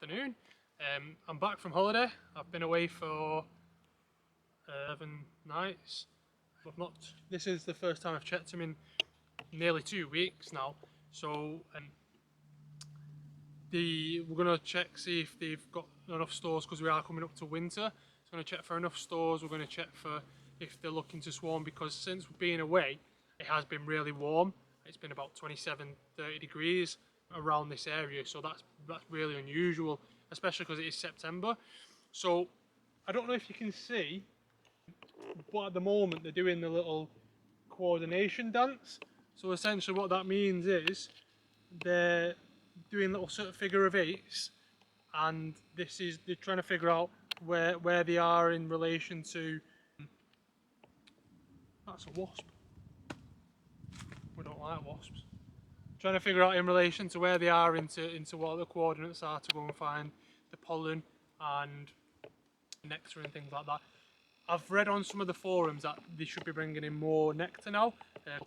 afternoon. I'm back from holiday. I've been away for 11 nights. This is the first time I've checked them in nearly 2 weeks now. So we're going to check, see if they've got enough stores, because we are coming up to winter. So we're going to check for enough stores. We're going to check for if they're looking to swarm, because since being away it has been really warm. It's been about 27-30 degrees around this area, so that's really unusual, especially because it is September. So I don't know if you can see, but at the moment they're doing the little coordination dance. So essentially what that means is they're doing little sort of figure of eights, and they're trying to figure out where they are in relation to. That's a wasp. We don't like wasps. Trying to figure out in relation to where they are into what the coordinates are to go and find the pollen and nectar and things like that. I've read on some of the forums that they should be bringing in more nectar now,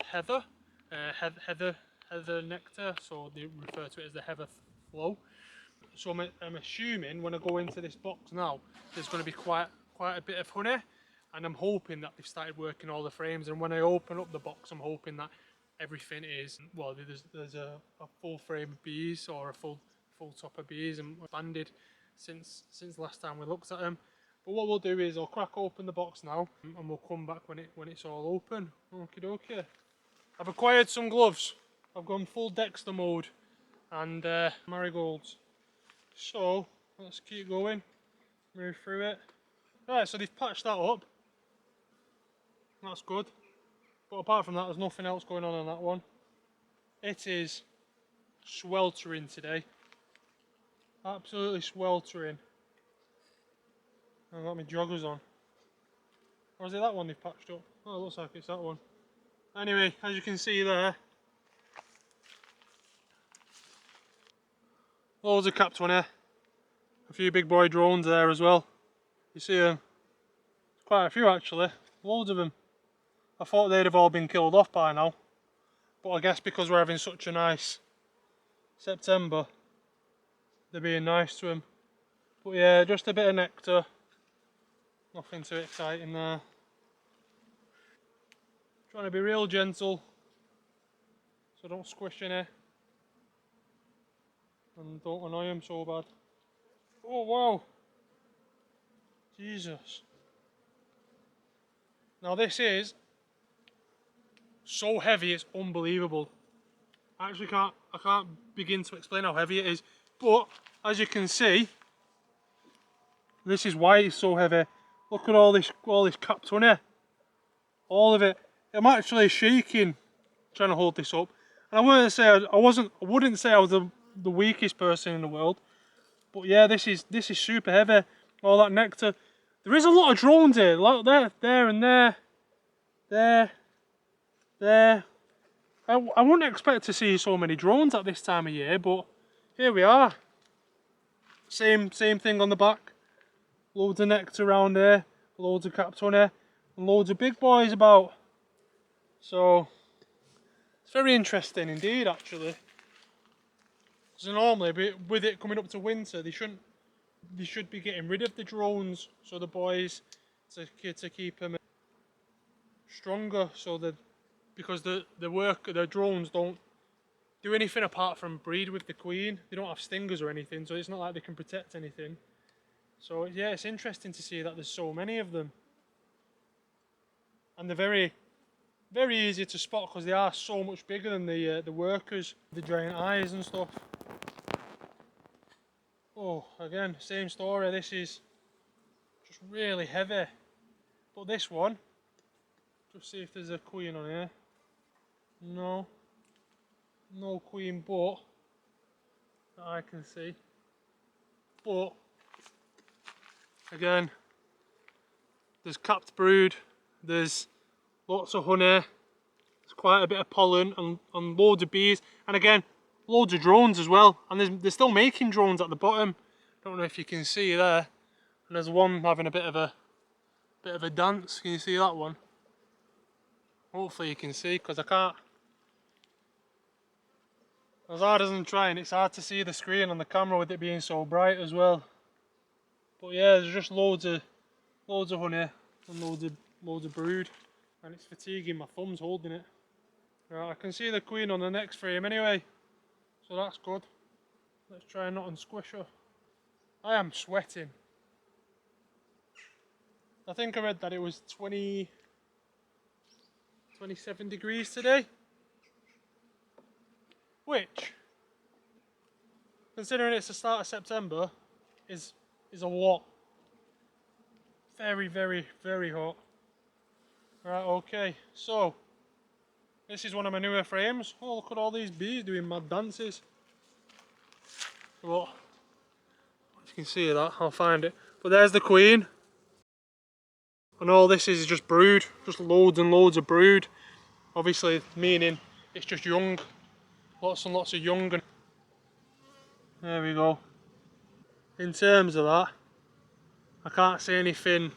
heather nectar, so they refer to it as the heather flow. So I'm assuming when I go into this box now, there's going to be quite a bit of honey, and I'm hoping that they've started working all the frames. And when I open up the box, I'm hoping that everything is, well, there's a full frame of bees, or a full top of bees, and banded since last time we looked at them. But what we'll do is I'll crack open the box now, and we'll come back when it's all open. Okie dokie. I've acquired some gloves. I've gone full Dexter mode and marigolds. So let's keep going, move through it. Right, so they've patched that up. That's good. But apart from that, there's nothing else going on that one. It is sweltering today. Absolutely sweltering. I've got my joggers on. Or is it that one they've patched up? Oh, it looks like it's that one. Anyway, as you can see there, loads of capped one here. A few big boy drones there as well. You see them? Quite a few actually. Loads of them. I thought they'd have all been killed off by now. But I guess because we're having such a nice September, they're being nice to them. But yeah, just a bit of nectar. Nothing too exciting there. Trying to be real gentle, so don't squish any and don't annoy them so bad. Oh wow! Jesus. Now this is so heavy, it's unbelievable. I can't begin to explain how heavy it is. But as you can see, this is why it's so heavy. Look at all this capped honey. All of it. I'm actually shaking trying to hold this up. And I wouldn't say I was the weakest person in the world. But yeah, this is super heavy. All that nectar. There is a lot of drones here. Like there and there. There. I wouldn't expect to see so many drones at this time of year, but here we are. Same thing on the back. Loads of nectar around here, loads of capped honey, and loads of big boys about. So it's very interesting indeed, actually. So normally, with it coming up to winter, they should be getting rid of the drones, so the boys to keep them stronger. So that because the drones don't do anything apart from breed with the queen. They don't have stingers or anything, so it's not like they can protect anything. So yeah, it's interesting to see that there's so many of them, and they're very, very easy to spot because they are so much bigger than the workers, the giant eyes and stuff. Oh, again, same story. This is just really heavy, but this one, just see if there's a queen on here. No queen, but that I can see. But again, there's capped brood, there's lots of honey, there's quite a bit of pollen and loads of bees, and again, loads of drones as well. And they're still making drones at the bottom. Don't know if you can see there. And there's one having a bit of a dance. Can you see that one? Hopefully you can see, because I can't. As hard as I'm trying, it's hard to see the screen on the camera with it being so bright as well. But yeah, there's just loads of honey and loads of brood, and it's fatiguing my thumbs holding it. Right, I can see the queen on the next frame anyway, so that's good. Let's try and not unsquish her. I am sweating. I think I read that it was 27 degrees today, which, considering it's the start of September, is a lot. Very, very, very hot. Right, okay, so this is one of my newer frames. Oh, look at all these bees doing mad dances. But you can see that, I'll find it. But there's the queen. And all this is just brood, just loads and loads of brood. Obviously, meaning it's just young. Lots and lots of young. And there we go. In terms of that, I can't see anything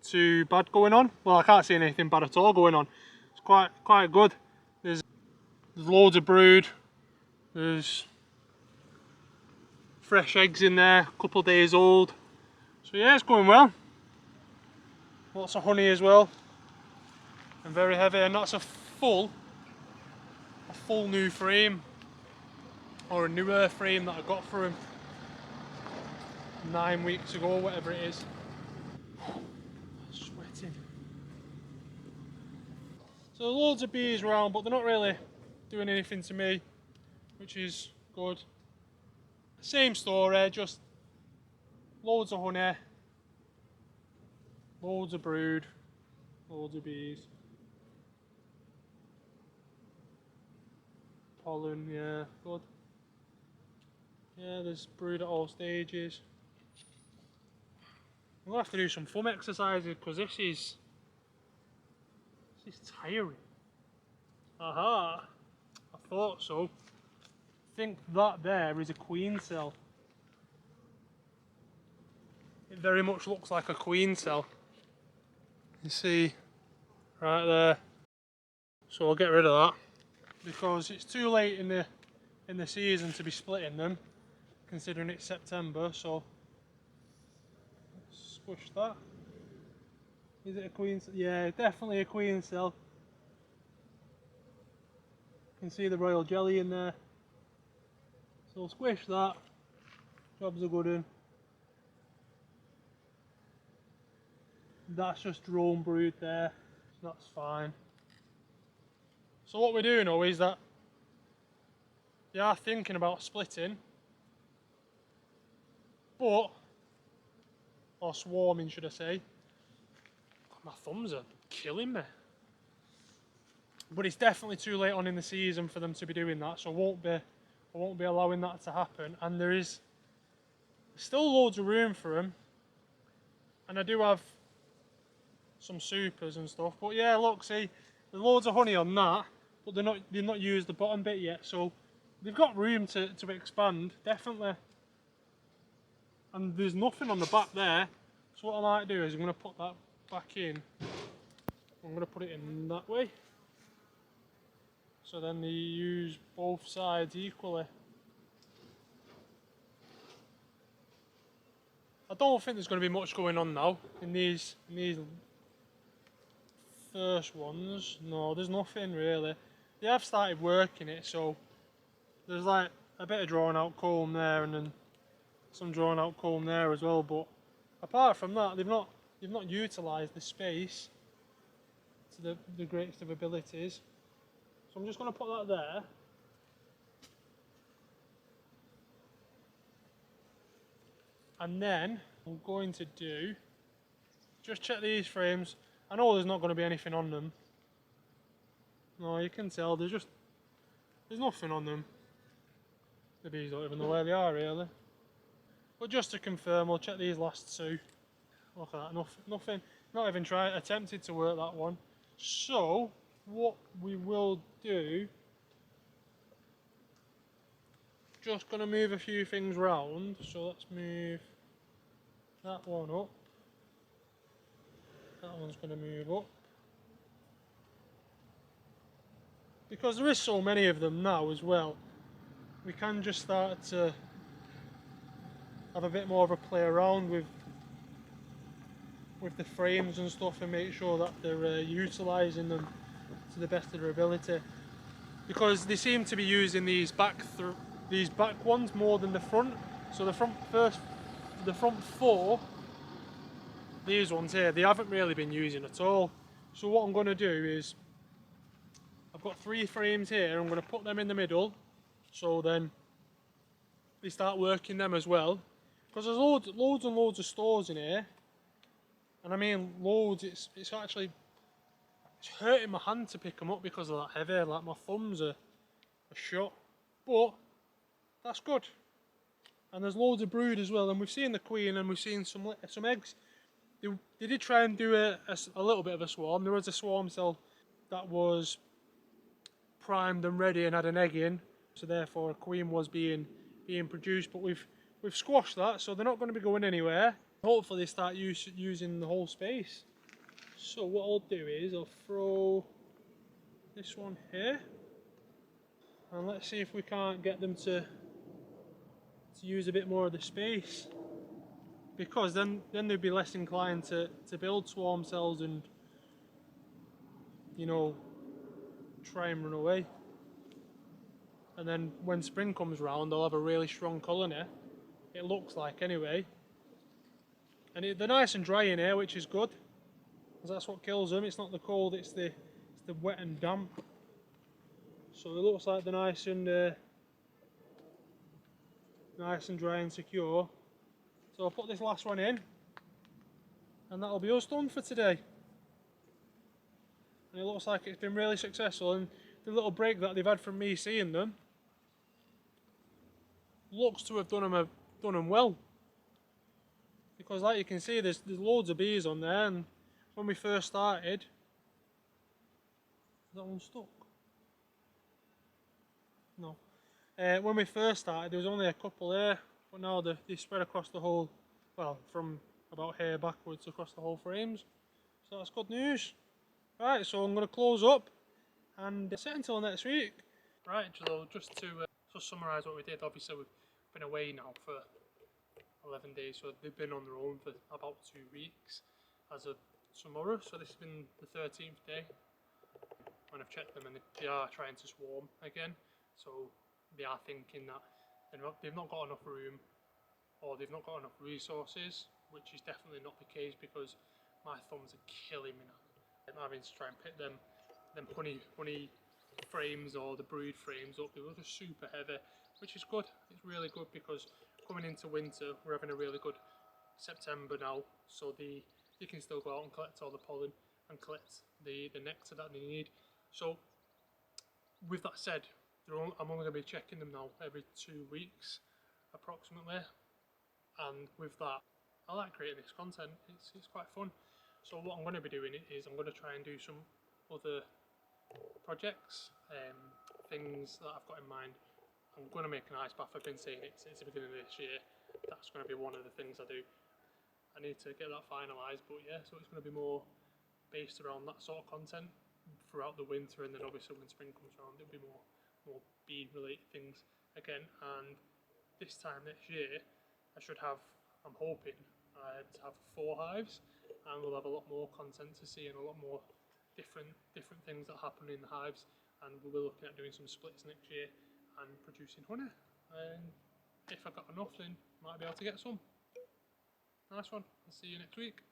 too bad going on. Well, I can't see anything bad at all going on. It's quite good. There's loads of brood. There's fresh eggs in there, a couple of days old. So yeah, it's going well. Lots of honey as well. And very heavy, and that's a full new frame. Or a newer frame that I got for him 9 weeks ago, whatever it is. Sweating. So loads of bees around, but they're not really doing anything to me, which is good. Same story, just loads of honey, loads of brood, loads of bees. Pollen, yeah, good. Yeah, there's brood at all stages. I'm gonna have to do some thumb exercises because this is tiring. Aha! I thought so. I think that there is a queen cell. It very much looks like a queen cell. You see, right there. So I'll get rid of that because it's too late in the season to be splitting them, considering it's September. So let's squish that. Is it a queen cell? Yeah, definitely a queen cell. You can see the royal jelly in there. So squish that. Job's a good one. That's just drone brood there. So that's fine. So what we do know is that they are thinking about splitting, but, or swarming should I say. God, my thumbs are killing me. But it's definitely too late on in the season for them to be doing that, so I won't be allowing that to happen. And there's still loads of room for them, and I do have some supers and stuff. But yeah, look, see, there's loads of honey on that, but they've not used the bottom bit yet, so they've got room to expand, definitely. And there's nothing on the back there, so what I might do is I'm going to put that back in. I'm going to put it in that way, so then they use both sides equally. I don't think there's going to be much going on now in these first ones. No, there's nothing really. They have started working it, so there's like a bit of drawn out comb there and then some drawn out comb there as well, but apart from that they've not utilised the space to the greatest of abilities. So I'm just going to put that there. And then I'm going to do, just check these frames. I know there's not going to be anything on them. No, you can tell there's nothing on them. The bees don't even know where they are really. But just to confirm, we'll check these last two. Look at that, nothing, not even attempted to work that one. So, what we will do, just going to move a few things round. So let's move that one up. That one's going to move up. because there is so many of them now as well, we can just start to have a bit more of a play around with the frames and stuff and make sure that they're utilising them to the best of their ability, because they seem to be using these back ones more than the front. So the front four, these ones here, they haven't really been using at all. So what I'm going to do is, I've got 3 frames here, I'm going to put them in the middle, so then they start working them as well, because there's loads and loads of stores in here, and I mean loads. It's actually, it's hurting my hand to pick them up because they're that heavy, like my thumbs are shut, but that's good. And there's loads of brood as well, and we've seen the queen and we've seen some eggs. They did try and do a little bit of a swarm. There was a swarm cell that was primed and ready and had an egg in, so therefore a queen was being produced, but we've squashed that, so they're not going to be going anywhere. Hopefully they start using the whole space. So what I'll do is I'll throw this one here, and let's see if we can't get them to use a bit more of the space, because then they'd be less inclined to build swarm cells and, you know, try and run away. And then when spring comes round, they'll have a really strong colony, it looks like anyway. And they're nice and dry in here, which is good, because that's what kills them. It's not the cold, it's the wet and damp. So it looks like they're nice and dry and secure. So I'll put this last one in, and that'll be us done for today. And it looks like it's been really successful, and the little break that they've had from me seeing them looks to have done them well. Because like you can see, there's loads of bees on there, and when we first started, is that one stuck? No. When we first started, there was only a couple there, but now they spread across the whole, well, from about here backwards across the whole frames. So that's good news. Right, so I'm going to close up and set until next week. Right, so just to summarise what we did, obviously we've been away now for 11 days, so they've been on their own for about 2 weeks as of tomorrow. So this has been the 13th day when I've checked them, and they are trying to swarm again. So they are thinking that they've not got enough room, or they've not got enough resources, which is definitely not the case, because my thumbs are killing me now. I'm having to try and pick them honey frames or the brood frames up. They were just super heavy, which is good. It's really good, because coming into winter we're having a really good September now, so they can still go out and collect all the pollen and collect the nectar that they need. So with that said, I'm only going to be checking them now every 2 weeks approximately, and with that I like creating this content. It's quite fun. So what I'm going to be doing is I'm going to try and do some other projects, things that I've got in mind. I'm going to make an ice bath. I've been saying it since the beginning of this year. That's going to be one of the things I do. I need to get that finalised, but yeah, so it's going to be more based around that sort of content throughout the winter, and then obviously when spring comes around it'll be more bee related things again. And this time next year I should have, I'm hoping to have 4 hives, and we'll have a lot more content to see and a lot more different things that happen in the hives, and we'll be looking at doing some splits next year and producing honey. And if I got enough, then might be able to get some. Nice one. I'll see you next week.